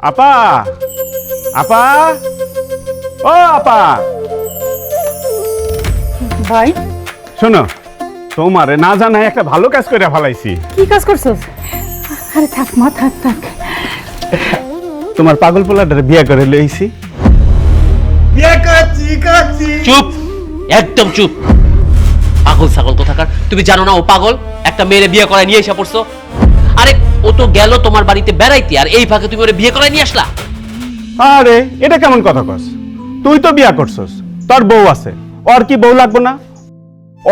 আপা আপা ও আপা ভাই শোনো, তোমারে না জানাই একটা ভালো কাজ করে ফেলাইছি। কি কাজ করছস? আরে থাক মা, থাক থাক। তোমার পাগল পোলাটারে বিয়ে করে লইছি। চুপ, একদম চুপ। পাগল ছাগল কোথাকার, তুমি জানো না ও পাগল? একটা মেয়েরে বিয়ে করায় নিয়ে এসে পড়ছো। আরে ও তো গেল তোমার বাড়িতে বেড়াইতে, আর এই ফাঁকে তুমি ওরে বিয়ে করায় নিয়ে আসলা। আরে এটা কেমন কথা কস? তুই তো বিয়া করছস, তোর বউ আছে, ওর কি বউ লাগবো না?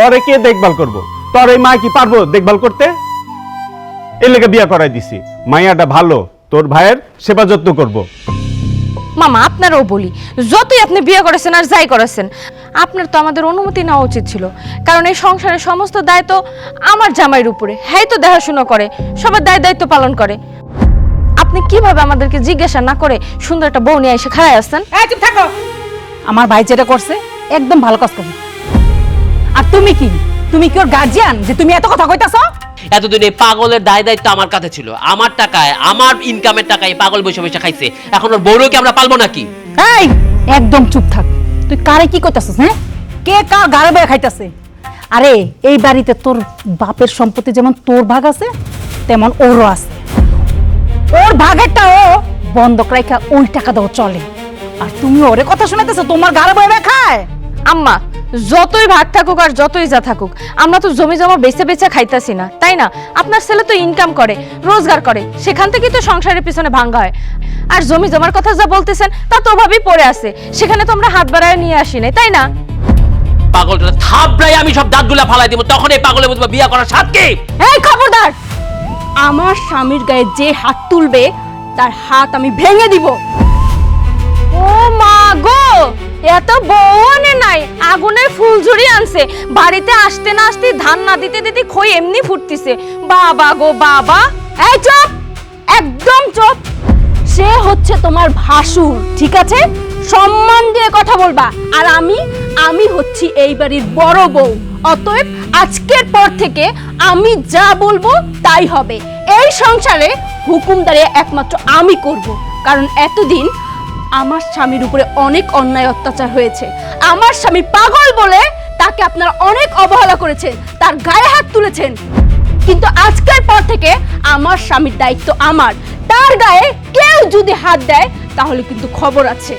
ওরে কে দেখভাল করবো? তোর এই মা কি পারবো দেখভাল করতে? এই লেগে বিয়া করাই দিছি। মাইয়াটা ভালো, তোর ভাইয়ের সেবা যত্ন করবো। মামা আপনারও বলি, যতই আপনি বিয়ে করেছেন আর যাই করেছেন, আপনার তো আমাদের অনুমতি নেওয়া উচিত ছিল। কারণ এই সংসারের সমস্ত দায়িত্ব আমার জামাইয়ের উপরে, হ্যাঁ তো দেখাশোনা করে, সবার দায়িত্ব পালন করে। আপনি কিভাবে আমাদেরকে জিজ্ঞাসা না করে সুন্দর একটা বউ নিয়ে এসে খাড়ায় আসছেন? চুপ থাকো। আমার ভাই যেটা করছে একদম ভালো কাজ করছে। আর তুমি কি ওর গার্জিয়ান যে তুমি এত কথা কইতাছো? এতদিন এই পাগলের দায়িত্ব আমার কাছে ছিল। আমার টাকায়, আমার ইনকামের টাকায় এই পাগল বসে বসে খাইছে। এখন ওর বউরও কি আমরা পালবো নাকি? এই একদম চুপ থাক। তুই কারে কি কইতাছস? হ্যাঁ, কে কার গাড়ে বয়ে খাইতাছে? আরে এই বাড়িতে তোর বাপের সম্পত্তি যেমন তোর ভাগ আছে, তেমন ওরও আছে। ওর ভাগেরটা ও বন্ধক রাখা ওই টাকা দাও চলে। আর তুমি ওরে কথা শুনাইতেছো তোমার গাড়ে বয়ে খায়? আম্মা, যতই ভাগ থাকুক আর যতই যা থাকুক, আমরা তো জমি জমা বেচে বেচে খাইতাছি না, তাই না? আপনার ছেলে তো ইনকাম করে, রোজগার করে, সেখান থেকেই তো সংসারের পিছনে ভাঙ্গা হয়। আর জমি জমার কথা যা বলতেছেন তা তো ওভাবেই পড়ে আছে, সেখানে তো আমরা হাত বাড়ায় নিয়ে আসি নাই, তাই না? পাগলটা থাবড়াই আমি সব দাঁতগুলা ফালাই দিব, তখন এই পাগলের মধ্যে বিয়ে করার সাথ কি? এই খবরদার! আমার স্বামীর গায়ে যে হাত তুলবে তার হাত আমি ভেঙে দিব। ও মা গো, এত বউ আনে নাই, আগুনের ফুলঝুরি আনছে। বাড়িতে আসতে না আসতে ধান না দিতে দিতে খই এমনি ফুটতিছে। বাবা গো বাবা! এই চুপ, একদম চুপ। সে হচ্ছে তোমার ভাসুর, ঠিক আছে? সম্মান দিয়ে কথা বলবা। আর আমি হচ্ছি এই বাড়ির বড় বউ। অতএব আজকের পর থেকে আমি যা বলবো তাই হবে। এই সংসারে হুকুমদারি একমাত্র আমি করব, কারণ এতদিন আমার স্বামীর উপরে অনেক অন্যায় অত্যাচার হয়েছে। আমার স্বামী পাগল বলে তাকে আপনারা অনেক অবহেলা করেছেন, তার গায়ে হাত তুলেছেন। কিন্তু আজকের পর থেকে আমার স্বামীর দায়িত্ব আমার। তার গায়ে কেউ যদি হাত দেয় তাহলে কিন্তু খবর আছে।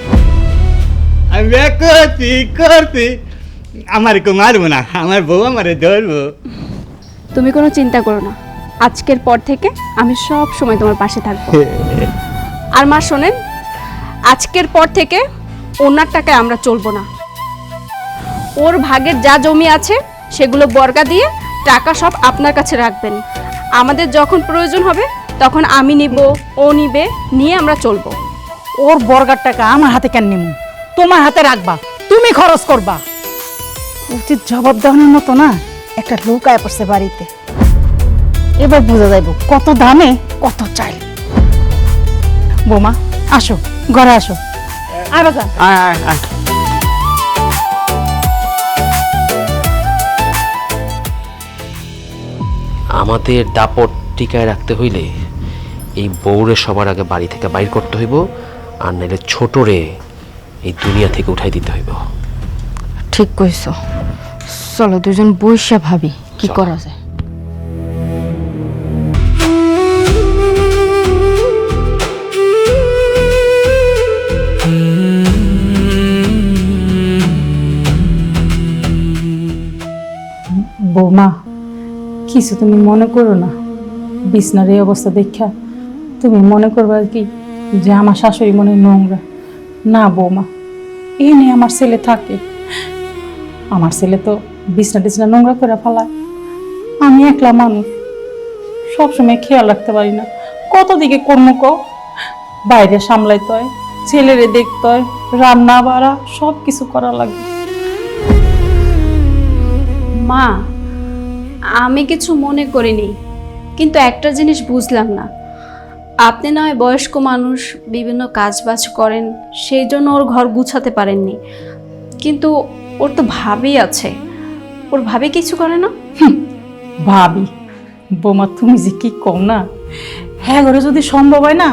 আমি করছি আমার কেউ মারবো না, আমার বউ আমারে ধরবো। তুমি কোনো চিন্তা করো না, আজকের পর থেকে আমি সব সময় তোমার পাশে থাকবো। আর মা শোনেন, আজকের পর থেকে ওনার টাকায় আমরা চলবো না। ওর ভাগের যা জমি আছে সেগুলো বর্গা দিয়ে টাকা সব আপনার কাছে রাখবেন। আমাদের যখন প্রয়োজন হবে তখন আমি নিব, ও নিবে, নিয়ে আমরা চলবো। ওর বর্গার টাকা আমার হাতে কেন নিমু? তোমার হাতে রাখবা, তুমি খরচ করবা। উচিত জবাব দেওয়ার মতো না একটা লোক আয় পড়ছে বাড়িতে। এবার বোঝা যাইব কত দামে কত চাই। বোমা আসো, ঘরে আসো। আয় বাবা। আয় আয় আয়। আমাদের দাপট টিকায় রাখতে হইলে এই বউরে সবার আগে বাড়ি থেকে বাইর করতে হইব, আর নাইলে ছোটরে এই দুনিয়া থেকে উঠাই দিতে হইব। ঠিক কইছো, চলো দুজন বইসা ভাবি কি করা যায়। বৌমা, কিছু তুমি মনে করো না। বিছনার এই অবস্থা দেখা তুমি মনে করবা কি যে আমার শাশুড়ি মনে নোংরা? না বৌমা, এই নিয়ে আমার ছেলে থাকে। আমার ছেলে তো বিছনা টিছনা নোংরা করে ফেলায়। আমি একলা মানুষ, সবসময় খেয়াল রাখতে পারি না। কত দিকে কর্ম বাইরে সামলাইতে হয়, ছেলেরে দেখতে হয়, রান্না বাড়া সব কিছু করা লাগে। মা, আমি কিছু মনে করিনি, কিন্তু একটা জিনিস বুঝলাম না। আপনি নয় বয়স্ক মানুষ, বিভিন্ন কাজবাজ করেন, সেই জন্য ওর ঘর গুছাতে পারেননি। কিন্তু ওর তো ভাবি আছে, ওর ভাবি কিছু করে না? ভাবি? বোমা তুমি যে কি কম না। হ্যাঁ, ঘরে যদি সম্ভব হয় না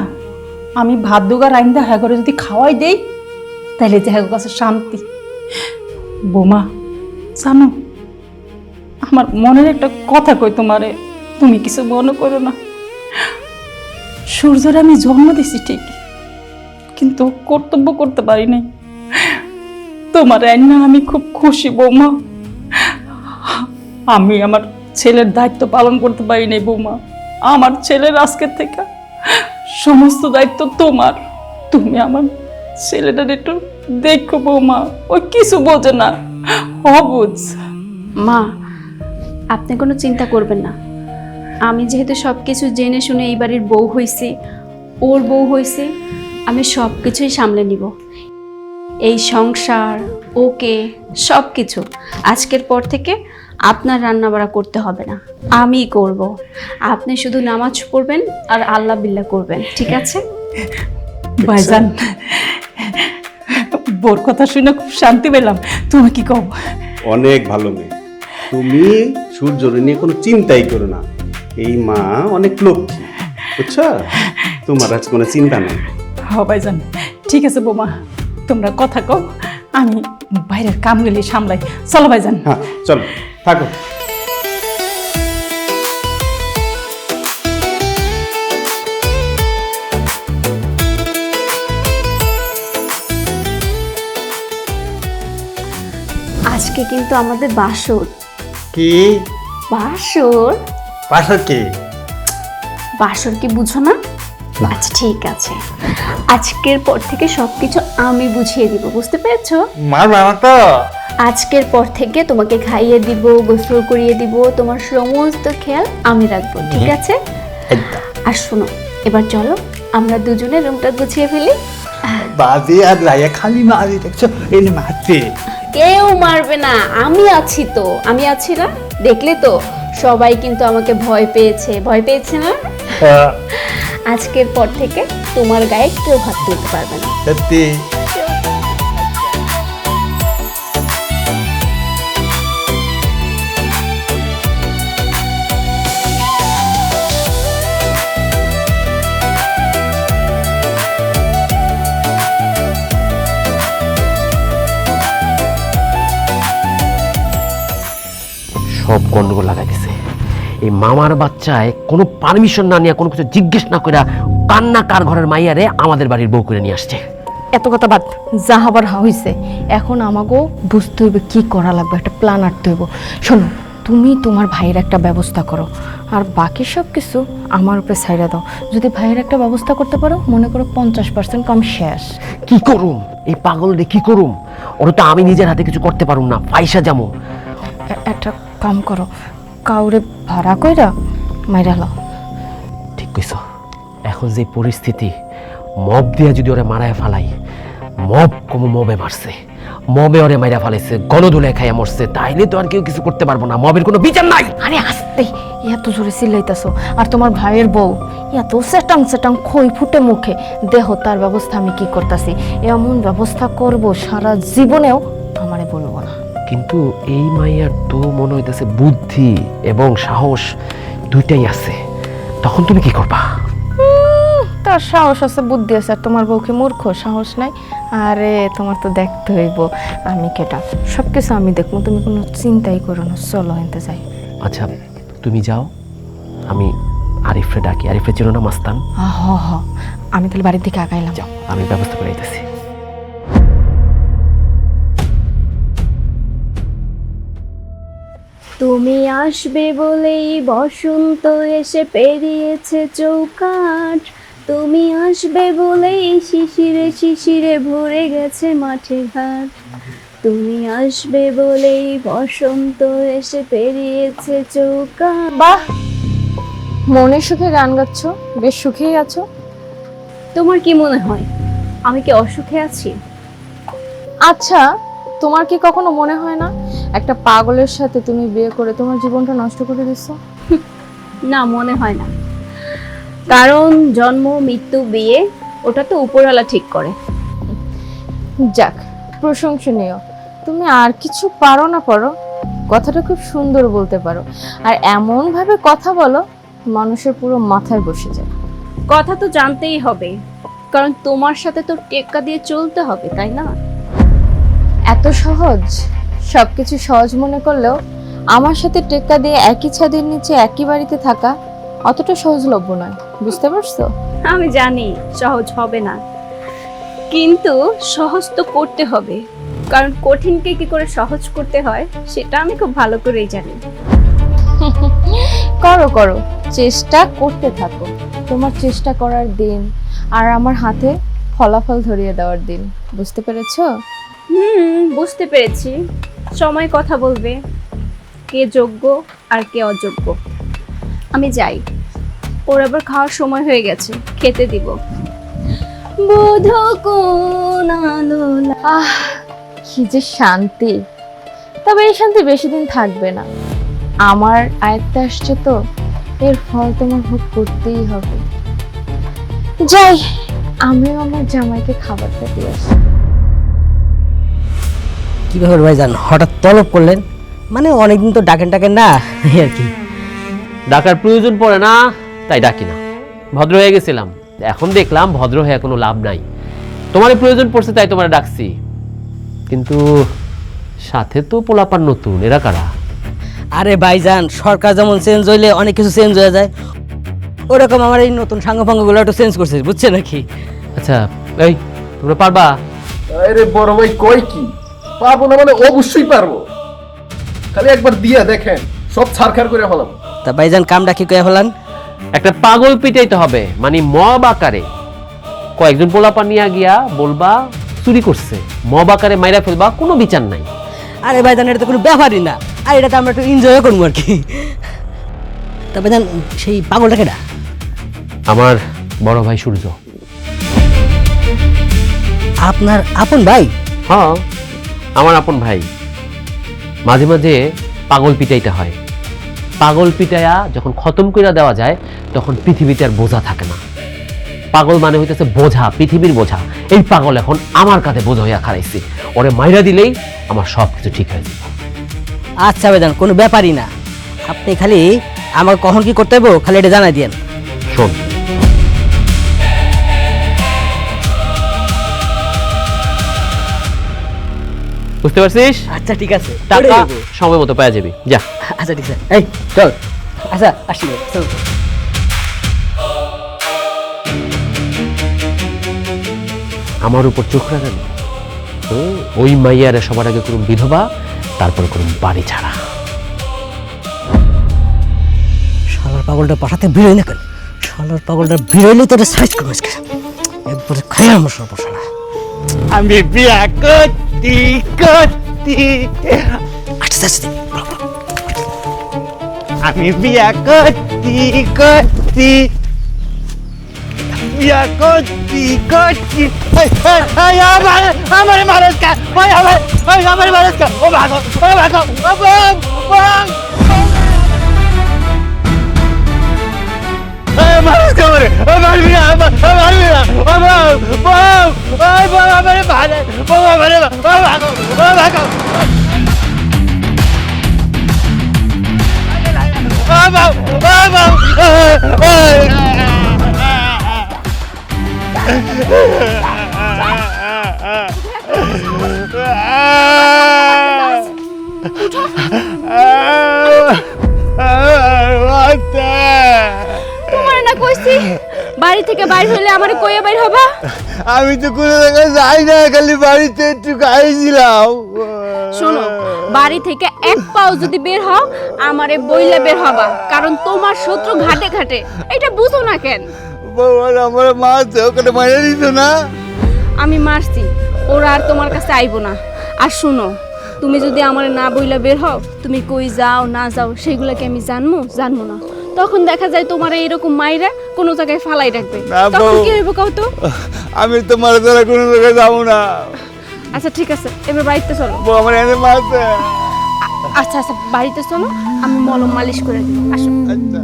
আমি ভাত দুগা রাইন্দা হ্যাঁ করে যদি খাওয়াই দেই তাহলে যে হ্যাঁ কাছে শান্তি। বোমা জানো, আমার মনের একটা কথা কই তোমারে, তুমি কিছু মনে করো না। সূর্যের আমি জন্ম দিছি ঠিক, কিন্তু কর্তব্য করতে পারি নাই। তোমার রান্না আমি খুব খুশি বৌমা। আমি আমার ছেলের দায়িত্ব পালন করতে পারি নাই বৌমা। আমার ছেলের আজকের থেকে সমস্ত দায়িত্ব তোমার। তুমি আমার ছেলেটার একটু দেখো বৌমা, ওই কিছু বোঝে না, অবুঝ। মা, আপনি কোনো চিন্তা করবেন না। আমি যেহেতু সব কিছু জেনে শুনে এই বাড়ির বউ হয়েছি, ওর বউ হয়েছি, আমি সব কিছুই সামলে নিব। এই সংসার, ওকে, সব কিছু আজকের পর থেকে আপনার রান্নাবাড়া করতে হবে না, আমি করব। আপনি শুধু নামাজ পড়বেন আর আল্লাহ বিল্লাহ করবেন, ঠিক আছে? ভাইজান, বোর কথা শুনে খুব শান্তি পেলাম। তুমি কি কও? অনেক ভালো মেয়ে তুমি, সূর্যর নিয়ে কোনো চিন্তাই করো না। এই মা অনেক লক্ষ্মী, বুঝছো? তোমার আজ কোনো চিন্তা নেই। হ ভাইজান, ঠিক আছে বৌমা, তোমরা কথা কও, আমি বাইরের কামগুলি সামলাই। চলো ভাইজান। হ্যাঁ চলো, থাকো। আজকে কিন্তু আমাদের বাসর। কি বাসর? বাসর কি? বাসর কি বুঝো না? আচ্ছা ঠিক আছে, আজকের পর থেকে সবকিছু আমি বুঝিয়ে দিব, বুঝতে পেরেছো? মারবে না তো? আজকের পর থেকে তোমাকে খাইয়ে দিব, গোসল করিয়ে দিব, তোমার সমস্ত খেয়াল আমি রাখবো, ঠিক আছে? একদম। আর শোনো, এবার চলো আমরা দুজনে রুমটা গুছিয়ে ফেলি। বাজে আর রায়া খালি মারি, দেখছো? এনে মারছে। কেউ মারবে না, আমি আছি তো, আমি আছি না? দেখলে তো সবাই কিন্তু আমাকে ভয় পেয়েছে, ভয় পেয়েছে না? আজকের পর থেকে তোমার গায়ে কেউ হাত তুলতে পারবে না। সত্যি? সব গন্ডগোল লাগাই দিছে। এই মামার বাচ্চায় কোনো পারমিশন না নিয়ে, কোনো কিছু জিজ্ঞেস না করে কান্না কার ঘরের মাইয়ারে আমাদের বাড়ির বউ করে নিয়ে আসছে। এত কথা বাদ, যা হবার হইছে। এখন আমাকেও বুঝতে হইবে কি করা লাগবে, একটা প্ল্যান আঁটতে হইব। শোনো, তুমি তোমার ভাইয়ের একটা ব্যবস্থা করো, আর বাকি সব কিছু আমার উপরে ছাইড়া দাও। যদি ভাইয়ের একটা ব্যবস্থা করতে পারো, মনে করো 50% কম শেষ। কি করুম এই পাগল রে, কি করুম? ওরা তো আমি নিজের হাতে কিছু করতে পারুম না, পয়সা যাবো। একটা কাম করো, কাউরে ভাড়া কইরা মাইরা লাও। ঠিক কইছো। এখন যে পরিস্থিতি, মব দিয়া যদি ওরে মারায় ফালাই, মব কমু মবে মারছে, মবে ওরে মাইরা ফালাইছে, গণধুলায় খাইয়া মরছে, তাইলে তো আর কেউ কিছু করতে পারবো না, মবের কোনো বিচার নাই। আরে আস্তে, এত জোরে চিল্লাইতেছো। আর তোমার ভাইয়ের বউ এত সেটাং সেটাং খই ফুটে মুখে, দেহ তার ব্যবস্থা আমি কি করতেছি। এমন ব্যবস্থা করব সারা জীবনেও আমারে বলবো না। কিন্তু এই মাইয়ার তো মনে হইতেছে বুদ্ধি এবং সাহস দুইটাই আছে, তখন তুমি কি করবা? তার সাহস আছে, বুদ্ধি আছে, আর তোমার বউকে মূর্খ, সাহস নাই। আরে তোমার তো দেখতে হইব আমি কেটা, সব কিছু আমি দেখবো, তুমি কোনো চিন্তাই করো না। চলো এনতে যাই। আচ্ছা তুমি যাও, আমি আরিফরে ডাকি। আরিফরে চিনো না, মাস্তান? হ হ, আমি তাহলে বাড়ির দিকে আগাইলাম। যাও, আমি ব্যবস্থা করে দিতেছি। তুমি আসবে বলেই বসন্ত এসে পেরিয়েছে চৌকাঠ, তুমি আসবে বলেই শিশিরে শিশিরে ভরে গেছে মাঠে ঘাট, তুমি আসবে বলেই বসন্ত এসে পেরিয়েছে চৌকাঠ। বাহ, মনের সুখে গান গাচ্ছ, বেশ সুখেই আছো। তোমার কি মনে হয় আমি কি অসুখে আছি? আচ্ছা, তোমার কি কখনো মনে হয় না একটা পাগলের সাথে তুমি বিয়ে করে তোমার জীবনটা নষ্ট করে দিছো? না, মনে হয় না, কারণ জন্ম মৃত্যু বিয়ে ওটা তো উপরওয়ালা ঠিক করে। যাক, প্রশংসনীয়। তুমি আর কিছু পারো না পারো, কথাটা খুব সুন্দর বলতে পারো, আর এমন ভাবে কথা বলো মানুষের পুরো মাথায় বসে যায়। কথা তো জানতেই হবে, কারণ তোমার সাথে তো টেক্কা দিয়ে চলতে হবে, তাই না? এত সহজ? সবকিছু সহজ মনে করলেও আমার সাথে টেক্কা দিয়ে একই ছাদের নিচে একই বাড়িতে থাকা অতটা সহজলভ্য নয়, বুঝতে পারছো? আমি জানি সহজ হবে না, কিন্তু সহজ তো করতে হবে, কারণ কঠিনকে কি করে সহজ করতে হয় সেটা আমি খুব ভালো করেই জানি। করো করো, চেষ্টা করতে থাকো। তোমার চেষ্টা করার দিন আর আমার হাতে ফলাফল ধরিয়ে দেওয়ার দিন, বুঝতে পেরেছো? বুঝতে পেরেছি। সময় কথা বলবে কে যোগ্য আর কে অযোগ্য। আমি যাই, ওর আবার খাওয়ার সময় হয়ে গেছে, খেতে দিব। বোধ কোন আলো আহ, কি যে শান্তি। তবে এই শান্তি বেশি দিন থাকবে না। আমার আয়ত্তে আসছে তো, এর ফল তোমার ভোগ করতেই হবে। যাই, আমিও আমার জামাইকে খাবারটা দিয়ে আসি। কি ব্যাপার ভাইজান, হঠাৎ তলব করলেন? মানে অনেকদিন তো ডাকেন না, এই আর কি। ডাকার প্রয়োজন পড়ে না তাই ডাকি না, ভদ্র হয়ে গেছিলাম। এখন দেখলাম ভদ্র হয়ে কোনো লাভ নাই, তোমার প্রয়োজন পড়ছে তাই তোমার ডাকছি। কিন্তু সাথে তো পোলাপান নতুন, এরা কারা? আরে ভাইজান, সরকার যেমন চেঞ্জ হইলে অনেক কিছু চেঞ্জ হয়ে যায়, ওরকম আমার এই নতুন সাঙ্গপাঙ্গগুলো একটু চেঞ্জ করছে, বুঝছে নাকি? আচ্ছা, এই তোমরা পারবা? আরে বড় ভাই কই কি পারবো না মানে অবশ্যই পারবো, খালি একবার দিয়া দেখেন সব ছারখার করে ফেলাম। তা ভাইজান কামটা কি কয়ে ফেলান? একটা পাগল পিটাইতে হবে, মানে মব আকারে। কয়েকজন পোলাপান নিয়ে গিয়া বলবা চুরি করছে, মব আকারে মাইরা ফেলবা, কোনো বিচার নাই। আরে ভাইজান এটা তো কোনো ব্যাপারই না, আর এটা তো আমরা একটু এনজয় করবো আর কি। তা ভাইজান সেই পাগলটা কেডা? আমার বড় ভাই সূর্য। আপনার আপন ভাই? হ্যাঁ, আমার আপন ভাই। মাঝে মাঝে পাগল পিটাইতে হয়। পাগল পিটাইয়া যখন খতম করে দেওয়া যায় তখন পৃথিবীতে আর বোঝা থাকে না। পাগল মানে হইতেছে বোঝা, পৃথিবীর বোঝা। এই পাগল এখন আমার কাঁধে বোঝা হইয়া খারাইছে, ওরে মাইরা দিলেই আমার সব কিছু ঠিক হয়ে যাবে। আচ্ছা ভাইজান, কোনো ব্যাপারই না, আপনি খালি আমাকে কখন কি করতে হবে খালি এটা জানাই দিয়েন। শোন, বুঝতে পারছিস? আচ্ছা ঠিক আছে, টাকা সময় মতো পাওয়া যাবে, যা। আচ্ছা ঠিক আছে, এই চল। আচ্ছা আসি, চল। আমার উপর চোখ রাখেন, ওই মাইয়ারে সবার আগে করুন বিধবা, তারপর করুন বাড়ি ছাড়া। শালার পাগলটা পাঠাতে বেরোয় না কেন? শালার পাগলটা বেরোইলে তো সাইজ করবো একবারে খাই আমার সর্বশালা। আমি বিয়া করতি করতি আচ্ছা আচ্ছা, আমি বিয়া করতি করতি বিয়া করতি করতি আমার মানুষ কা আমার মানুষ কা ও ভাগো ও বং বং মানুষ কামড়ে আমার বিয়া আমার বিয়া ও বং বং ওই বং আমার ভালো বং আমার ভাগো ও ভাগো তোমার না কইছি বাড়ি থেকে বাইর হইলে আমারে কইয়া বাইর হবা? আমি তো কোনো জায়গায় যাই না, খালি বাড়িতে একটু খাইছিলাম। শোনো, বাড়ি থেকে এক পাও যদি বের হও আমারে বইলে বের হবা, কারণ তোমার শত্রু ঘাটে ঘাটে, এটা বুঝো না কেন? বাবা আমার মাছ ওখানে মারা দিত না। আমি মারছি, ওরা আর তোমার কাছে আইবো না। আর শুনো, তুমি যদি আমারে না বইলা বের হও, তুমি কই যাও না যাও সেগুলোকে আমি জানবো না। তখন দেখা যায় তোমার এইরকম মাইরা কোনো জায়গায় ফালাই রাখবে, না তখন বউ। কি হইব কও তো? আমি তোমার দ্বারা কোনো জায়গায় যাবো না। আচ্ছা ঠিক আছে, এবার বাড়িতে চলো। বউ আমার এনে মাছ। আচ্ছা আচ্ছা বাড়িতে চলো, আমি মলম মালিশ করে দিব, আসো। আচ্ছা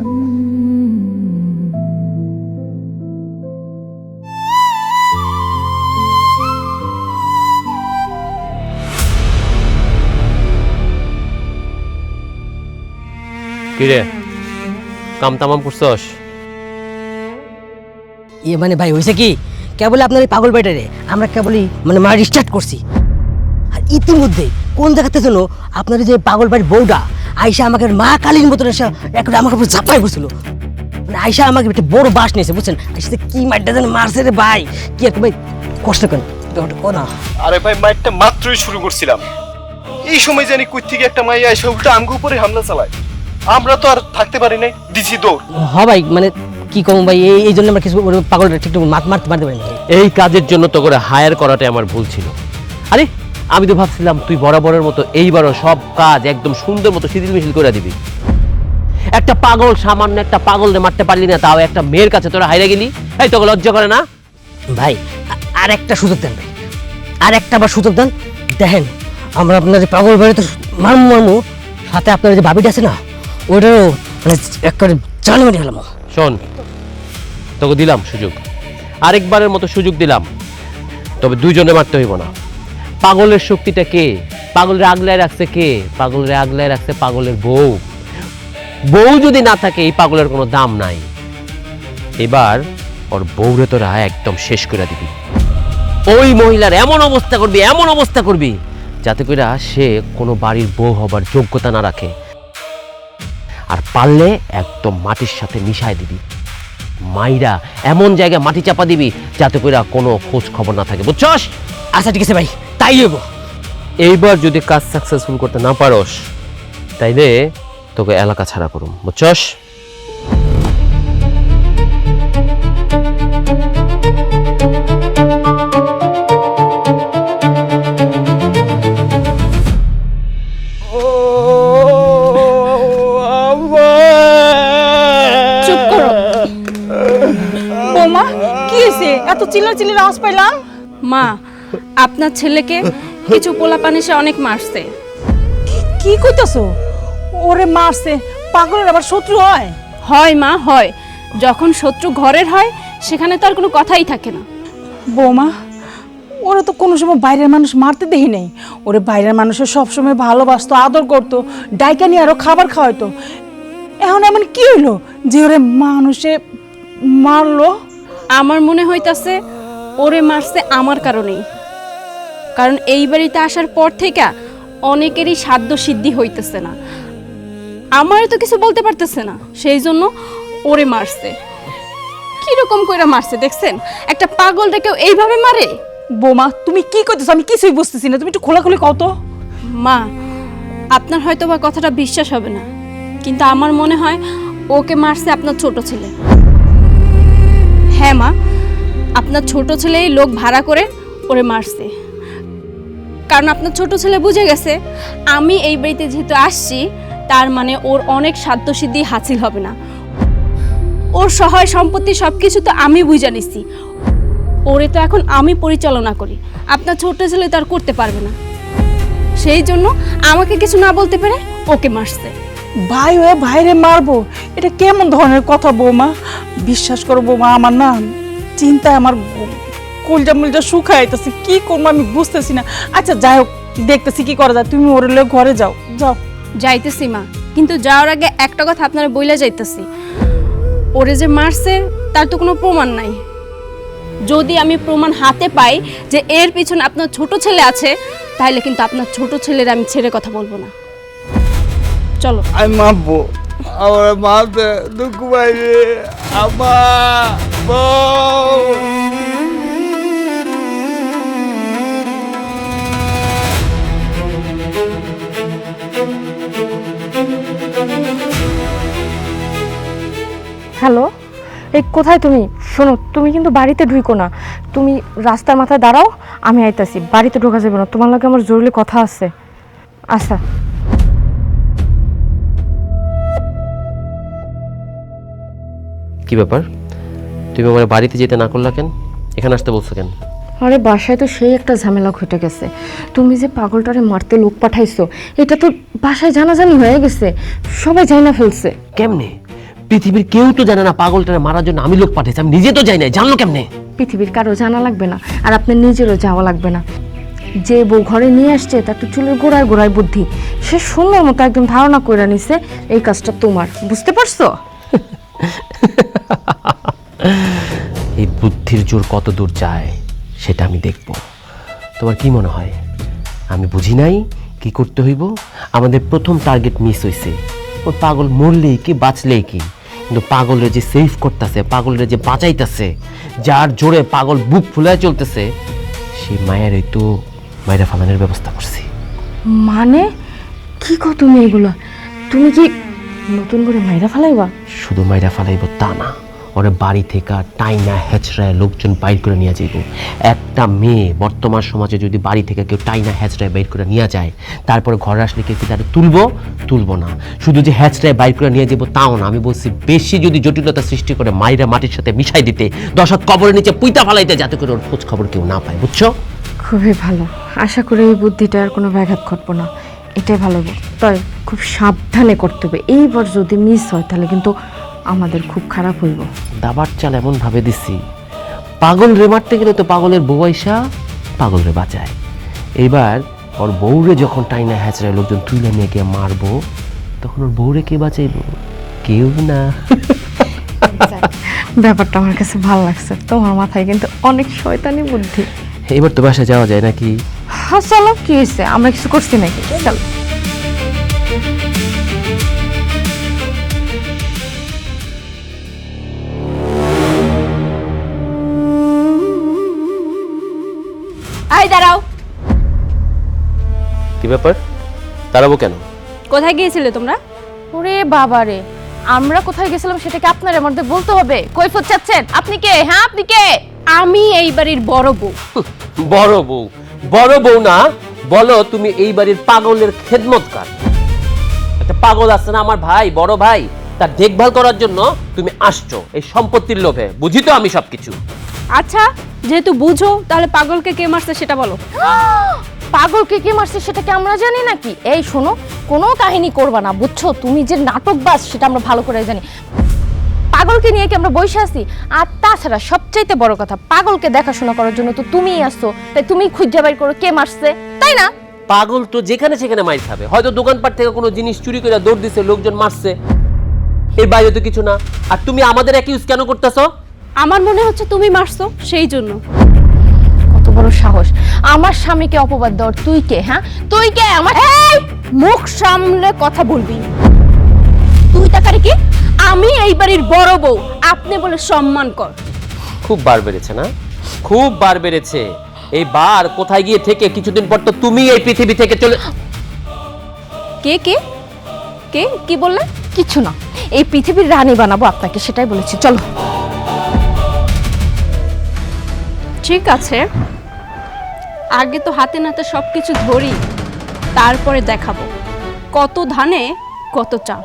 কিরে, কাম তামাম করছস? ইয়ে মানে ভাই হয়েছে কি, কেবল আপনার এই পাগল বেটারে আমরা কেবলই মানে মারা স্টার্ট করছি। আর ইতিমধ্যে কোন জায়গাতে যেন আপনার যে পাগল বাড়ির বউটা আয়সা আমাকে মা কালীর মতন এসে একবার আমাকে পুরো ঝাপাই করছিল। মানে আয়সা আমাকে একটা বড় বাস নিয়েছে বুঝছেন, আয়সা কি মারটা যেন মারছে রে ভাই, কি একটা ভাই কষ্ট কেন না। আরে ভাই মাইটটা মাত্রই শুরু করছিলাম, এই সময় জানি কই থেকে একটা মাইয়া এসে উল্টা আমগো উপরে হামলা চালায়। আমরা তো আর থাকতে পারি নাই, দিছি দৌড়। হ ভাই মানে কি কম ভাই, এই জন্য আমরা কিছু পাগলটা ঠিকঠাক মারতে পারি না। এই কাজের জন্য তো করে হায়ার করাটাই আমার ভুল ছিল। আরে আমি তো ভাবছিলাম তুই বরাবরের মতো এইবারও সব কাজ একদম সুন্দর মতো শিথিল মিছিল করে দিবি। একটা পাগল, সামান্য একটা পাগলরে মারতে পারলি না, তাও একটা মেয়ের কাছে তোরা হাইরে গেলি। এই তোকে লজ্জা করে না? ভাই আর একটা সুযোগ দেন ভাই, আর একটা আবার সুযোগ দেন। দেখেন আমরা আপনার যে পাগল বাড়িতে মারমু সাথে আপনার যে ভাবিটা আছে না ওইটারও মানে একবারে জান মেরে গেলাম। শোন, তোকে দিলাম সুযোগ, আরেকবারের মতো সুযোগ দিলাম, তবে দুইজনে মারতে হইব না। পাগলের শক্তিটা কে? পাগলের আগলায় রাখছে কে? পাগলের আগলায় রাখছে পাগলের বউ। বউ যদি না থাকে এই পাগলের কোনো দাম নাই। এবার ওর বউরে তোরা একদম শেষ করে দিবি। ওই মহিলার এমন অবস্থা করবি যাতে করে সে কোনো বাড়ির বউ হবার যোগ্যতা না রাখে। আর পারলে একদম মাটির সাথে মিশায় দিবি, মাইরা এমন জায়গায় মাটি চাপা দিবি যাতে করে কোনো খোঁজ খবর না থাকে, বুঝছস? আচ্ছা ঠিক আছে ভাই, তাই হইব। এইবার যদি কাজ সাকসেসফুল করতে না পারোস তাইলে তোকে এলাকা ছাড়া করুম, বুঝছস? চুপ করো। বৌমা কি হয়েছে? এত চিল্লাচিল্লির আওয়াজ পাইলাম। মা, আপনার ছেলেকে কিছু পোলাপান এসে অনেক মারছে। কি কইতাছো? ওরে মারছে? পাগলের আবার শত্রু হয়? হয় মা, হয়। যখন শত্রু ঘরের হয় সেখানে তো আর কোনো কথাই থাকে না। বৌমা, ওরা তো কোনো সময় বাইরের মানুষ মারতে দেখি নাই। ওরে বাইরের মানুষের সবসময় ভালোবাসতো, আদর করতো, ডাইকা নিয়ে আরো খাবার খাওয়াইতো। এখন এমন কি হইলো যে ওরে মানুষে মারলো? আমার মনে হইতাছে ওরে মারছে আমার কারণেই। কারণ এই বাড়িতে আসার পর থেকে অনেকেরই সাধ্য সিদ্ধি হইতেছে না, আমারও তো কিছু বলতে পারতেছে না, সেই জন্য ওরে মারছে। কিরকম কইরা মারছে দেখছেন? একটা পাগলটা কেউ এইভাবে মারে? বৌমা তুমি কি কইতেছো? আমি কিছুই বুঝতেছি না, তুমি একটু খোলাখুলি কও তো। মা, আপনার হয়তো বা কথাটা বিশ্বাস হবে না, কিন্তু আমার মনে হয় ওকে মারছে আপনার ছোট ছেলে। হ্যাঁ মা, আপনার ছোট ছেলেই লোক ভাড়া করে ওরে মারছে। কারণ আপনার ছোট ছেলে বুঝে গেছে আমি এই বাড়িতে যেহেতু আসছি তার মানে ওর অনেক সাধ্যসিদ্ধি হাসিল হবে না। ওর সহায় সম্পত্তি সব কিছু তো আমি বুঝে নিছি, ওরে তো এখন আমি পরিচালনা করি, আপনার ছোট ছেলে তো আর করতে পারবে না। সেই জন্য আমাকে কিছু না বলতে পেরে ওকে মারছে। ভাই হয়ে ভাইরে মারবো? এটা কেমন ধরনের কথা বৌমা? বিশ্বাস করো বৌমা, আমার না চিন্তায় আমার কলজা মলজা শুকাইতেছে, কি করবো আমি বুঝতেছি না। আচ্ছা যাই হোক, দেখতেছি কি করা যায়। তুমি ওর লয়ে ঘরে যাও। যাও। যাইতেছি মা, কিন্তু যাওয়ার আগে একটা কথা আপনারা বইলা যাইতেছি, ওরে যে মারছে তার তো কোনো প্রমাণ নাই। যদি আমি প্রমাণ হাতে পাই যে এর পিছনে আপনার ছোট ছেলে আছে, তাহলে কিন্তু আপনার ছোট ছেলের আমি ছেড়ে কথা বলবো না। চলো। আমি মাপবো, আমার মাপতে দুঃখ পাইলে আমার হ্যালো, এই কোথায় তুমি? শোনো, তুমি কিন্তু বাড়িতে ঢুইকো না, তুমি রাস্তার মাথায় দাঁড়াও, আমি আইতাছি। বাড়িতে ঢোকা যাবে না, তোমার লগে আমার জরুরি কথা আছে। আচ্ছা। কি ব্যাপার, তুমি আমার বাড়িতে যেতে না করলা কেন? এখানে আসতে বলছো কেন? আরে বাসায় তো সেই একটা ঝামেলা ঘটে গেছে। তুমি যে পাগলটারে মারতে লোক পাঠাইছো এটা তো বাসায় জানাজানি হয়ে গেছে, সবাই জানা ফেলছে। কেমনে? পৃথিবীর কেউ তো জানে না পাগলটারে মারার জন্য আমি লোক পাঠাইছি, আমি নিজে তো যাই না, জানলো কেমনে? পৃথিবীর কারো জানা লাগবে না, আর আপনার নিজেরও যাওয়া লাগবে না। যে বউ ঘরে নিয়ে আসছে তার তো চুলের গোড়ায় গোড়ায় বুদ্ধি, সে সুন্দর মতো একদম ধারণা করে নিছে এই কাজটা তোমার, বুঝতে পারছো? এই বুদ্ধির জোর কত দূর যায় সেটা আমি দেখব। তোমার কি মনে হয় আমি বুঝি নাই কি করতে হইব? আমাদের প্রথম টার্গেট মিস হইছে। ওই পাগল মরলেই কি বাঁচলেই কি, কিন্তু পাগলের যে সেভ করতেছে, পাগলের যে বাঁচাইতেছে, যার জোরে পাগল বুক ফুলায় চলতেছে, সেই মায়েরই তো মায়েরা ফালানোর ব্যবস্থা করছি। মানে কি কো তুমি এগুলো? তুমি কি নতুন করে মাইরা ফেলাইবা? শুধু মাইরা ফালাইব তা না, ওরা বাড়ি থেকে টাইনা হেচড়ায় লোকজন বাইর করে নিয়ে যাইব। একটা মেয়ে বর্তমান সমাজে যদি বাড়ি থেকে কেউ টাইনা হেচড়ায় বাইর করে নিয়ে যায়, তারপরে ঘরে আসলে কেউ কি তারা তুলবো না। শুধু যে হেচড়ায় বাইর করে নিয়ে যাবো তাও না, আমি বলছি বেশি যদি জটিলতা সৃষ্টি করে মাইরা মাটির সাথে মিশাই দিতে, 10 হাত কবরের নিচে পুইতা ফালাইতে, যাতে করে ওর খোঁজ খবর কেউ না পায়, বুঝছো? খুবই ভালো, আশা করি এই বুদ্ধিটা আর কোনো ব্যাঘাত ঘটবো না। এটাই ভালো, তাই খুব সাবধানে করতে হবে। এইবার যদি মিস হয় তাহলে কিন্তু আমাদের খুব খারাপ হইব। দাবার চাল এমন ভাবে দিছি, পাগল রে মারতে গেলে তো পাগলের বউ আইসা পাগল রে বাঁচায়। এইবার ওর বউরে যখন টাইনা হ্যাচড়ায় লোকজন তুলে নিয়ে গিয়ে মারবো, তখন ওর বউরে কে বাঁচাইব? কেউ না। ব্যাপারটা আমার কাছে ভালো লাগছে, তোমার মাথায় কিন্তু অনেক শয়তানি বুদ্ধি। এবার তো বাসায় যাওয়া যায় নাকি? হ্যাঁ চলো, কি হয়েছে, আমরা কিছু করছি নাকি? চলো। এই দাঁড়াও, কি ব্যাপার, দাঁড়াবো কেন? কোথায় গিয়েছিলে তোমরা? ওরে বাবা রে, আমরা কোথায় গেছিলাম সেটাকে আপনার মধ্যে বলতে হবে? কৈফত চাচ্ছেন? আপনি কে? হ্যাঁ আপনি কে? আমি এই বাড়ির বড় বউ। বড় বউ? বড় বউ না, বলো তুমি এই বাড়ির পাগলের খেদমতকার। একটা পাগল আছে না আমার ভাই, বড় ভাই, তার দেখভাল করার জন্য তুমি আসছো এই সম্পত্তির লোভে। বুঝি তো আমি সবকিছু। আচ্ছা, যেহেতু বুঝো তাহলে পাগলকে কে মারছে সেটা বলো। পাগলকে কে মারছে সেটা কি আমরা জানি নাকি? এই শোনো, কোনো কাহিনী করবা না, বুঝছো? তুমি যে নাটকবাজ সেটা আমরা ভালো করে জানি। পাগলকে নিয়ে কি আমরা বসে আছি? আর তাছাড়া সবচাইতে বড় কথা, পাগলকে দেখাশোনা করার জন্য তো তুমিই আসছো, তাই তুমি খুঁজে বাইর করো কে মারছে, তাই না? পাগল তো যেখানে সেখানে মাইর খাবে, হয়তো দোকানপাট থেকে কোনো জিনিস চুরি করে দৌড় দিছে, লোকজন মারছে, এর বাইরে তো কিছু না। আর তুমি আমাদের অ্যাকিউজ কেন করতেছো? আমার মনে হচ্ছে তুমি মারছো, সেই জন্য। কত বড় সাহস আমার স্বামীকে অপবাদ দেওয়ার! তুই কে? হ্যাঁ তুই কে? আমার এই, মুখ সামলে কথা বলবি। তুই তাকারি কি? আমি এই বাড়ির বড় বউ, আপনি বলে সম্মান কর। খুব বার বেড়েছে না? খুব বার বেড়েছে। এই বার কোথায় গিয়ে থেকে কিছুদিন পর তো তুমি এই পৃথিবী থেকে চলে। কে কে কে কি বললে? কিছু না, এই পৃথিবীর রানী বানাবো আপনাকে, সেটাই বলেছি। চলো। ঠিক আছে, আগে তো হাতে নাতে সবকিছু ধরি, তারপরে দেখাবো কত ধানে কত চাল।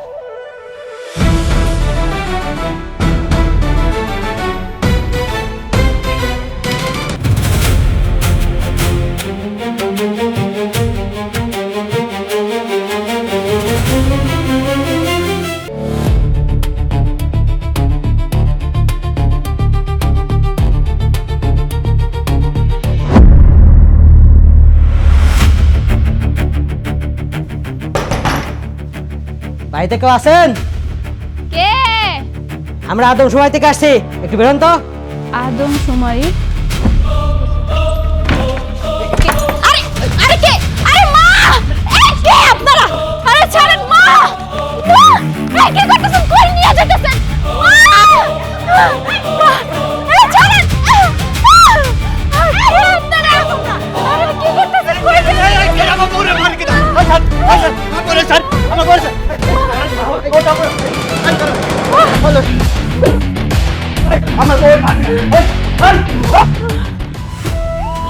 বাড়িতে কেউ আছেন? কে? আমরা আদম সময় থেকে আসছি, একটু বেরোন তো। আদম সময়? আরে আরে কে? আরে মা! এই কে আপনারা? আরে ছাড়েন মা! মা! এই কি করতেছেন? কই নিয়ে যাইতেছেন? মা! মা! এই ছাড়েন! আরে আপনারা! আরে কি করতেছেন? কই নিয়ে যাইতেছেন? আমার বউরে মারি কিনা? আমার বউরে স্যার, আমার বউরে স্যার।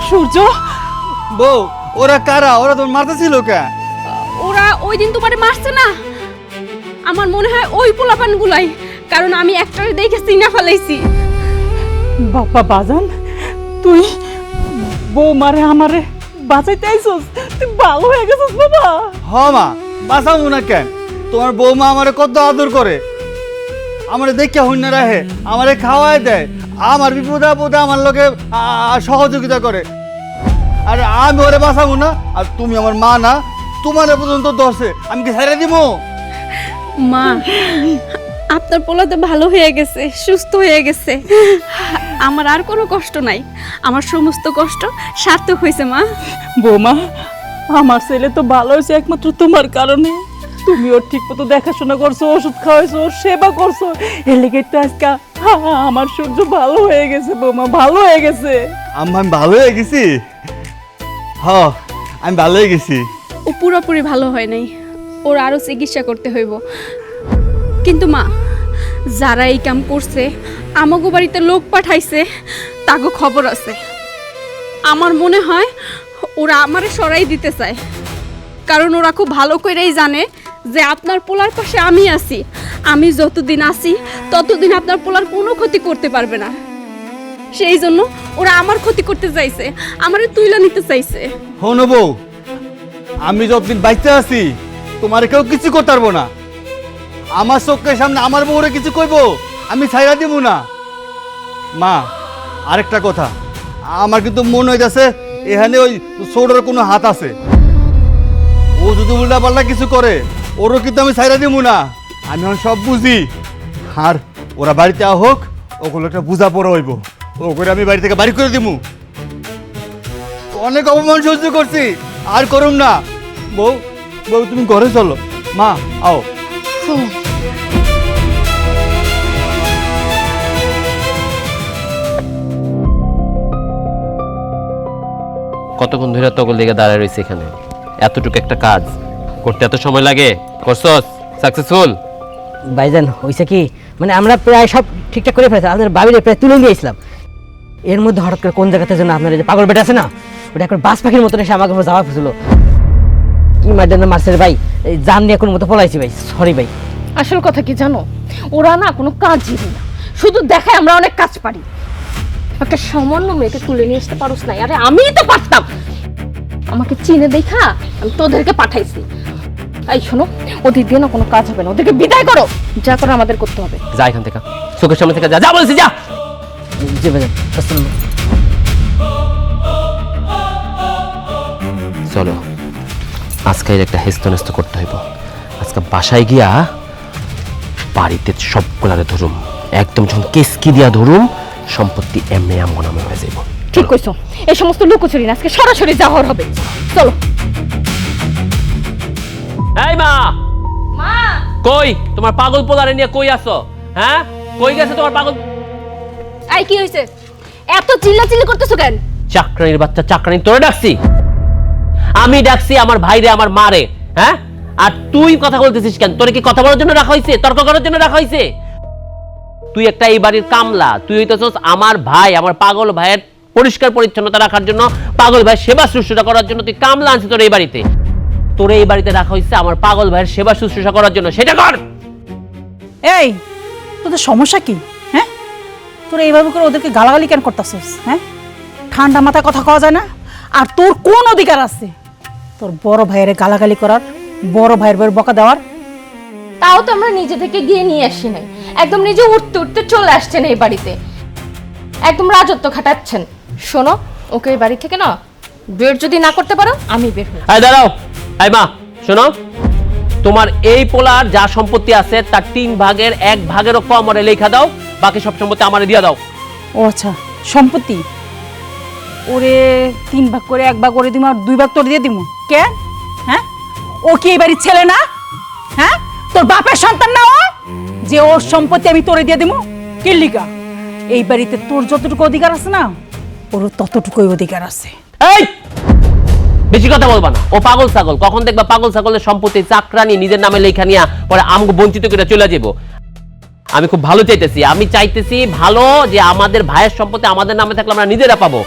সূর্য, বউ, ওরা কারা? ওরা তোর মারতেছিল কে? ওরা ওই দিন তোমারে মারছে না? আমার মনে হয় ওই পোলাপান গুলাই, কারণ আমি একটারে দেখে চিনা ফেলাইছি। বাবা বাজান, তুই বউ মারে আমারে বাঁচাইতে আইছস, তুই ভালো হয়ে গেছিস বাবা। হ মা, বাঁচাবো না কেন? তোমার বৌমা আমারে কত আদর করে, আমারে দেখে হইনা রাখে, আমারে খাওয়ায় দেয়, আমার বিপদে আপদে আমার লোকে সহযোগিতা করে। আর আমি ওরে বাঁচাবো না? আর তুমি আমার মা না? তোমার পর্যন্ত দোষে আমি কি ছেড়ে দিব? মা, আপনার পোলা তো ভালো হয়ে গেছে, সুস্থ হয়ে গেছে। আমার আর কোনো কষ্ট নাই, আমার সমস্ত কষ্ট সার্থক হয়েছে মা। বৌমা, আমার ছেলে তো ভালো হয়েছে একমাত্র তোমার কারণে। তুমি ওর ঠিক মতো দেখাশোনা করছো, ওষুধ খাওয়াইছো, ওর সেবা করছো, এর লেগে তো আজকে আমার সূর্য ভালো হয়ে গেছে বৌমা, ভালো হয়ে গেছে। আম্মা আমি ভালো হয়ে গেছি। হ্যাঁ আমি ভালো হয়ে গেছি। ও পুরোপুরি ভালো হয় নাই, ওর আরও চিকিৎসা করতে হইব। কিন্তু মা, যারা এই কাম করছে, আমাগো বাড়িতে লোক পাঠাইছে, তাগো খবর আছে। আমার মনে হয় ওরা আমারে সরাই দিতে চায়, কারণ ওরা খুব ভালো করেই জানে যে আপনার পোলার পাশে আমি আছি। আমি যতদিন আছি ততদিন আপনার পোলার কোনো ক্ষতি করতে পারবে না। সেই জন্য ওরা আমার ক্ষতি করতে চাইছে, আমারে তুইলা নিতে চাইছে। হন বউ, আমি যতদিন বাইতে আছি তোমার কেউ কিছু করতে পারবো না। আমার চোখের সামনে আমার বউরে কিছু কইবো আমি ছাইরা দিব না। মা আরেকটা কথা, আমার কিন্তু মনে হইতাছে এখানে ওই ছোটর কোনো হাত আছে। ও যদি উল্টা পাল্টা কিছু করে ওরও কিন্তু আমি ছাইরা দিব না। আমি এখন সব বুঝি। আর ওরা বাড়িতে হোক, ওগুলো একটা বুঝা পড়া হইব, ও করে আমি বাড়ি থেকে বাড়ি করে দিব। অনেক অপমান সহ্য করছি, আর করুম না। বউ বউ তুমি ঘরে চলো। মা আও। কতক্ষণ ধরে তগল লেগে দাঁড়ায় রয়েছে এখানে, এতটুকু একটা কাজ করতে এত সময় লাগে? করছস সাকসেসফুল? ভাইজান হয়েছে কি, মানে আমরা প্রায় সব ঠিকঠাক করে ফেলেছি, আপনার বাবিরে প্রায় তুলে দিয়েছিলাম। এর মধ্যে হঠাৎ করে কোন জায়গাতে যেন আপনার এই যে পাগল বেটা আছে না, ওটা এখন বাস পাখির মতন এসে আমাকে যাওয়া ফেছিল। কি মারছেন মারছেন ভাই, এই জান নিয়ে কোনো মতো পলাইছি ভাই, সরি ভাই। আসল কথা কি জানো, ওরা না কোনো কাজই না, শুধু দেখায় আমরা অনেক কাজ পারি। একটা সামান্য মেয়েকে তুলে নিয়ে আসতে পারোস না? আরে আমিই তো পারতাম। আমাকে চিনে দেখা আমি তোদেরকে পাঠাইছি। এই শোনো, ওদের দিয়ে না কোনো কাজ হবে না, ওদেরকে বিদায় করো। যা করে আমাদের করতে হবে। যা এখান থেকে, চোখের সামনে থেকে যা, যা বলছি যা। জি ভাইজান, আসসালামু আলাইকুম। চলো আজকে এর একটা হেস্তনেস্ত করতে হইব। আজকে বাসায় গিয়া বাড়িতে সবগুলারে ধরুম, একদম যখন কেসকি দিয়া ধরুম, সম্পত্তি এমনি আমগো নামে হয়ে যাইব। ঠিক কইছো, এই সমস্ত লুকোচুরি না, আজকে সরাসরি যাওয়ার হবে। চলো। এই মা, মা, কই তোমার পাগল পোলারে নিয়ে কই আছো? হ্যাঁ, কই গেছে তোমার পাগল? এই কি হইছে, এত চিল্লাচিল্লি করতেছো কেন? চাকরানির বাচ্চা, চাকরানি তোরে ডাকছি? আমি ডাকছি আমার ভাইরে, আমার মারে। হ্যাঁ, আর তুই কথা বলতেছিস কেন? তোরে কি কথা বলার জন্য রাখা হয়েছে, তর্ক করার জন্য রাখা হয়েছে? তুই একটা এই বাড়ির কামলা, তুই হইতেছস আমার ভাই, আমার পাগল ভাইয়ের পরিষ্কার পরিচ্ছন্নতা রাখার জন্য, পাগল ভাইয়ের সেবা শুশ্রূষা করার জন্য তুই কামলা আনছিস তোর এই বাড়িতে। তোরে এই বাড়িতে রাখা হয়েছে আমার পাগল ভাইয়ের সেবা শুশ্রূষা করার জন্য, সেটা কর। এই, তোদের সমস্যা কি? হ্যাঁ, তোরা এইভাবে করে ওদেরকে গালাগালি কেন করতেছিস? হ্যাঁ, ঠান্ডা মাথায় কথা কওয়া যায় না? আর তোর কোন অধিকার আছে তোর বড় ভাইয়ের গালাগালি করার, বড় ভাইয়ের বউয়ের বকা দেওয়ার? তাও তো আমরা নিজে থেকে গিয়ে নিয়ে আসি নাই, একদম নিজে উঠতে উঠতে চলে আসছেন এই বাড়িতে, একদম রাজত্ব খাটাচ্ছেন। শোনো, ওকে এই বাড়ি থেকে না বের যদি না করতে পারো, আমি বের হই। এই দাঁড়াও, এই মা শোনো, তোমার এই পোলার যা সম্পত্তি আছে তার 3 ভাগের 1 ভাগেরও কম আমারে লেখা দাও, বাকি সব সম্পত্তি আমারে দিয়ে দাও। ও আচ্ছা, সম্পত্তি ওরে 3 ভাগ করে 1 ভাগ করে দিমু, আর 2 ভাগ তোর দিয়ে দিমু। কে? হ্যাঁ, ও কি এই বাড়ির ছেলে না? হ্যাঁ, তোর বাপের সন্তান না ও, যে ওর সম্পত্তি আমি তোরে দিয়ে দিমু? কি লিগা? এই বাড়িতে তোর যতটুকু অধিকার আছে না, ওর ততটুকুই অধিকার আছে। এই বেশি কথা বলবা না, ও পাগল ছাগল। কখন দেখবা পাগল ছাগলের সম্পত্তি চাকরানি নিজের নামে লেখা নিয়া পরে আমগো বঞ্চিত করে চলে যাবো। আমি খুব ভালো চাইতেছি, আমি চাইতেছি ভালো, যে আমাদের ভাইয়ের সম্পত্তি আমাদের নামে থাকলে আমরা নিজেরা পাবো।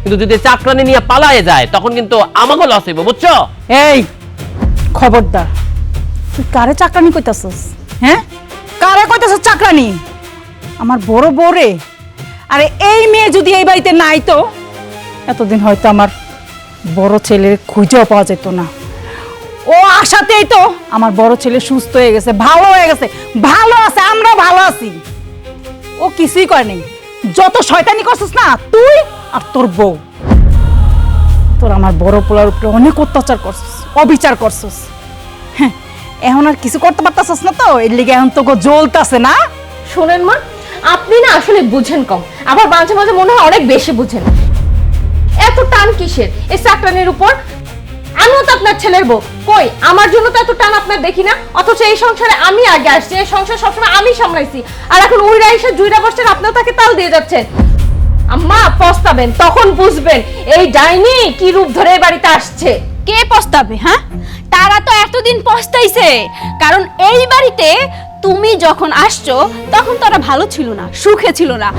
কিন্তু যদি চাকরানি নিয়ে পালায়ে যায় তখন কিন্তু আমাগো লস হইব, বুঝছো? এই খবরদার, তুই কারে চাকরানি কইতাছস? হ্যাঁ, কারে কইতাছস চাকরানি? আমার বড় বউরে? আরে এই মেয়ে যদি এই বাড়িতে নাই তো এতদিন হয়তো আমার বড় ছেলের খুঁজেও পাওয়া যেত না। ও আশাতেই তো আমার বড় ছেলে সুস্থ হয়ে গেছে, ভালো হয়ে গেছে, ভালো আছে, আমরা ভালো আছি। ও কিছুই করে নাই। যত শয়তানি করছিস না তুই আর তোর বউ, তোর আমার বড় পোলার উপরে অনেক অত্যাচার করছিস, অবিচার করছিস। হ্যাঁ, এখন আর কিছু করতে পারতাছিস না তো, এর লিগে এখন তোকে জ্বলতাছে না? শোনেন মা, আপনি না আসলে বুঝেন কম, আবার মাঝে মাঝে মনে হয় অনেক বেশি বুঝেন। এত টান কিসের এই চাকরানির উপর? আমিও তো আপনার ছেলের বউ, কই আমার জন্য তো এত টান আপনার দেখি না। অথচ এই সংসারে আমি আগে আসছি, এই সংসার সবসময় আমি সামলাইছি, আর এখন উইরা এসে জুইরা বসছেন, আপনিও তাকে তাল দিয়ে যাচ্ছেন। আম্মা পস্তাবেন, তখন বুঝবেন এই ডাইনি কি রূপ ধরে এই বাড়িতে আসছে। কে পস্তাবে? হ্যাঁ, তারা তো এতদিন পস্তাইছে, কারণ এই বাড়িতে তুমি যখন আসছো তখন তারা ভালো ছিল না, সুখে ছিল না।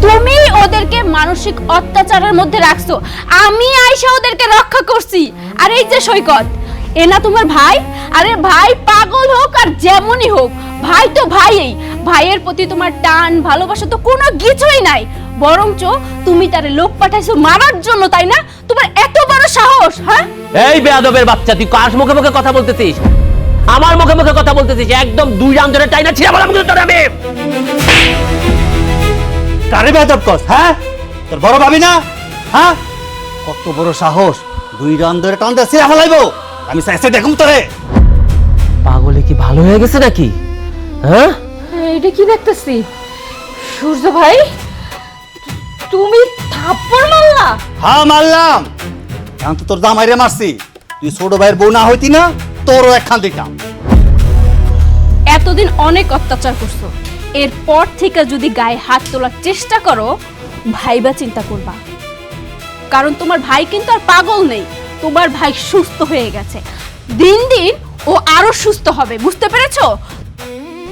তুমি ওদেরকে মানসিক অত্যাচারের মধ্যে রাখছো, আমি আইসা ওদেরকে রক্ষা করছি। আর এই যে সৈকত, এ না তোমার ভাই? আরে ভাই পাগল হোক আর যেমনই হোক, ভাই তো ভাইই। ভাইয়ের প্রতি তোমার টান ভালোবাসা তো কোনো কিছুই নাই, বরঞ্চ তুমি তারে লোক পাঠাইছো মারার জন্য, তাই না? তোমার এত বড় সাহস! হ্যাঁ, এই বেয়াদবের বাচ্চা, তুই কার মুখে মুখে কথা বলতেছিস? আমার মুখে মুখে কথা বলতেছিস? একদম দুই রান ধরে টাইনা ছিড়া বলা মুখে তোর আমি। কারে বেয়াদব কস? হ্যাঁ, তোর বড় ভাবি না? হ্যাঁ, কত বড় সাহস! 2 রান ধরে টানতে ছিড়া ফেলাইবো? আমি চাইছে দেখুম তোরে। পাগলে কি ভালো হয়ে গেছে নাকি? হ্যাঁ, এটা কি দেখতেছি? সূর্য ভাই, তুমি থাপ্পড় মারলা? হ্যাঁ মারলাম, এখন তো তোর জামাইরে মারছি। তুই ছোট ভাইয়ের বউ না হইতি না, তোরও একখান দিতাম। এতদিন অনেক অত্যাচার করছো, এরপর থেকে যদি গায়ে হাত তোলার চেষ্টা করো, ভাইবা চিন্তা করবা। কারণ তোমার ভাই কিন্তু আর পাগল নেই, তোমার ভাই সুস্থ হয়ে গেছে। দিন দিন ও আরো সুস্থ হবে, বুঝতে পেরেছো?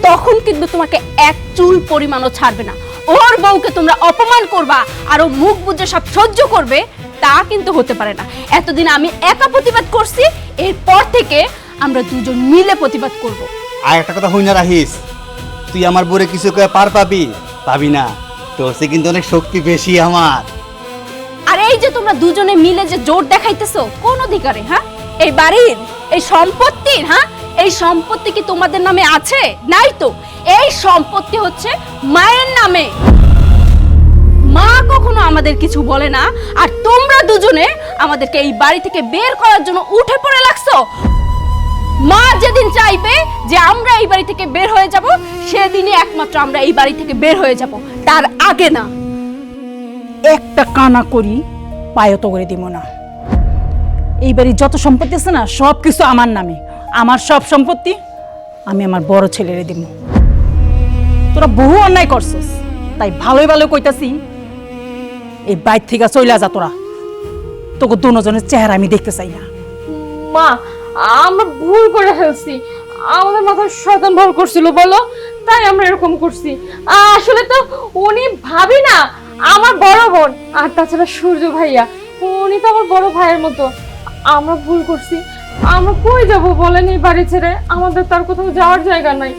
তখন কিন্তু তোমাকে এক চুল পরিমাণও ছাড়বে না। ওর বউকে তোমরা অপমান করবা আর ও মুখ বুজে সব সহ্য করবে, তা কিন্তু হতে পারে না। এতদিন আমি একা প্রতিবাদ করছি, এরপর থেকে আমরা দুজন মিলে প্রতিবাদ করব। আর একটা কথা হই না রাহিস, তুই আমার বউরে কিছু কয়ে পার পাবি? পাবি না, তোর সে কিন্তু অনেক শক্তি বেশি আমার। আর এই যে তোমরা দুজনে মিলে যে জোর দেখাইতেছো, কোন অধিকারে? হ্যাঁ, এই বাড়ির, এই সম্পত্তির, হ্যাঁ, এই সম্পত্তি কি তোমাদের নামে আছে? নাই তো। এই সম্পত্তি হচ্ছে মায়ের নামে। মা কখনো আমাদের কিছু বলে না, আর তোমরা দুজনে আমাদেরকে এই বাড়ি থেকে বের করার জন্য উঠে পড়ে লাগছো। মা যেদিন চাইবে যে আমরা এই বাড়ি থেকে বের হয়ে যাব, সেদিনই একমাত্র আমরা এই বাড়ি থেকে বের হয়ে যাব, তার আগে না। একটা কানা করি পায়ত করে দিব না। এই বাড়ির যত সম্পত্তি আছে না, সব কিছু আমার নামে। আমার সব সম্পত্তি আমি আমার বড় ছেলেরে দিব। তোরা বহু অন্যায় করছিস, তাই ভালোই ভালো কইতাছি, এই বাইর থেকে চইলা যা তোরা। তোকে দুজনের চেহারা আমি দেখতে চাই না। মা, আমরা ভুল করে ফেলছি, আমাদের মাথায় শয়তান ভর করছিল বলো, তাই আমরা এরকম করছি। আসলে তো উনি ভাবি না, আমার বড় বোন, আর তাছাড়া সূর্য ভাইয়া উনি তো আমার বড় ভাইয়ের মতো। আমরা ভুল করছি, আমরা কই যাব বলেন এই বাড়ি ছেড়ে? আমাদের তার কোথাও যাওয়ার জায়গা নাই।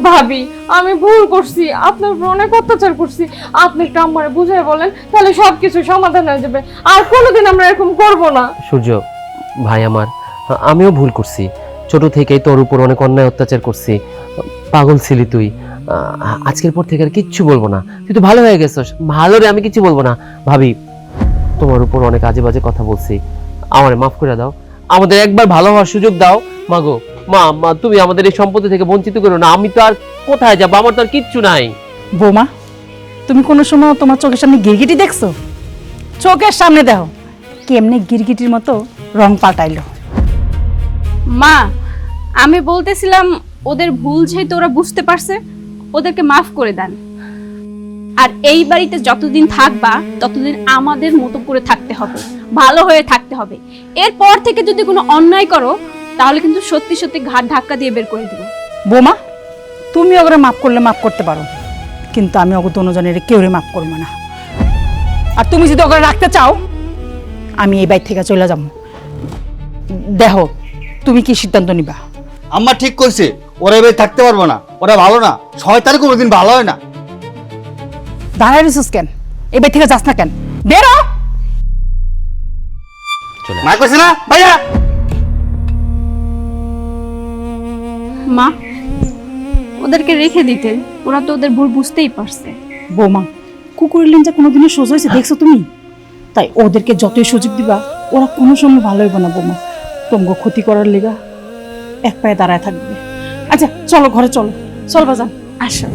ভাবি, আমি ভুল করছি, আপনার উপর অনেক অত্যাচার করছি। আপনি একটু আমারে বুঝাই বলেন, তাহলে সবকিছু সমাধান হয়ে যাবে, আর কোনোদিন আমরা এরকম করব না। সূর্য ভাই আমার, আমিও ভুল করছি। ছোট থেকেই তোর উপর অনেক অন্যায় অত্যাচার করছি। পাগল ছিলি তুই। আজকের পর থেকে আর কিচ্ছু বলবো না। তুই তো ভালো হয়ে গেছিস, ভালো রে, আমি কিছু বলবো না। ভাবি, তোমার উপর অনেক আজে বাজে কথা বলছি, আমারে মাফ করে দাও। আমাদের একবার ভালো হওয়ার সুযোগ দাও। মাগো, মা, তুমি আমাদের এই সম্পত্তি থেকে বঞ্চিত করো না। আমি তো আর কোথায় যাবো? আমার তো আর কিচ্ছু নাই। বৌমা, তুমি কোনো সময় তোমার চোখের সামনে গিরগিটি দেখছো? চোখের সামনে দেখো কেমনে গিরগিটির মতো রং পাল্টাইলো। মা, আমি বলতেছিলাম ওদের ভুল যেহেতু ওরা বুঝতে পারছে, ওদেরকে মাফ করে দেন। আর এই বাড়িতে যতদিন থাকবা ততদিন আমাদের মতো করে থাকতে হবে, ভালো হয়ে থাকতে হবে। এরপর থেকে যদি কোনো অন্যায় করো, তাহলে কিন্তু সত্যি সত্যি ঘাট ধাক্কা দিয়ে বের করে দিব। বৌমা, তুমি ওগুলো মাফ করলে মাফ করতে পারো, কিন্তু আমি ওকে দুজনের কেউরে মাফ করবো না। আর তুমি যদি ওকে রাখতে চাও, আমি এই বাড়ি থেকে চলে যাবো। দেখো তুমি কি সিদ্ধান্ত নিবা। আম্মা ঠিক করছে, ওরা এবার থাকতে পারবো না, ওরা ভালো না। শয়তান কোনোদিন ভালো হয় না। দাঁড়ায় রেছিস কেন? এই বাড়ি থেকে যাস না কেন? বেরো। মা কইছে না ভাইয়া? মা, ওদেরকে রেখে দিতে, ওরা তো ওদের ভুল বুঝতেই পারছে। বৌমা, কুকুরের লেঞ্জা কোনোদিনও সোজা হয়েছে দেখছো তুমি? তাই ওদেরকে যতই সুযোগ দিবা, ওরা কোনো সময় ভালো হইব না। বৌমা, তোমাকে ক্ষতি করার লেগা এক পায়ে দাঁড়ায় থাকবে। আচ্ছা চলো ঘরে, চলো চল বাজান। আসো।